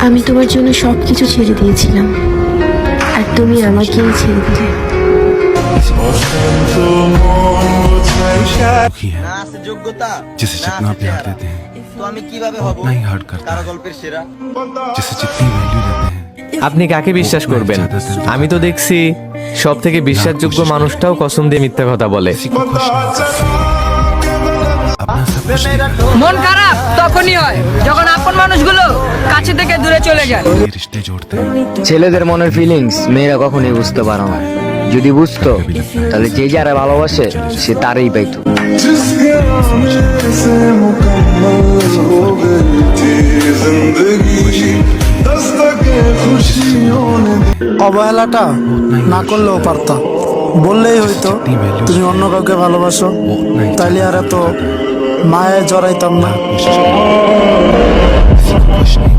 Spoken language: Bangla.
আমি তোমার জন্য সবকিছু ছেড়ে দিয়েছিলাম, আর তুমি আমাকেই ছেড়ে দিলে। दुखी है जिसे जितना प्यार देते हैं वो उतना ही हर्ट करता है। जिसे जितनी वैल्यू देते हैं আপনি কাকে বিশ্বাস করবেন? আমি তো দেখছি সব থেকে বিশ্বাসযোগ্য মানুষটাও কসম দিয়ে মিথ্যা কথা বলে। किसी को खुश नहीं करते। अपना सब कुछ মন খারাপ তখনই হয় যখন আপন মানুষগুলো কাছে থেকে দূরে চলে যায়। ये रिश्ते जोड़ते हैं। ছেলেদের মনের ফিলিংস মেয়েরা কখনোই বুঝতে পারে না। যদি বুঝতো তাহলে যে যারা ভালোবাসে সে তারই পাইতো। অবহেলাটা না করলেও পারতাম, বললেই হইতো তুমি অন্য কাউকে ভালোবাসো, তাইলে আর এত মায়ায় জড়াইতাম না। किसी को खुश नहीं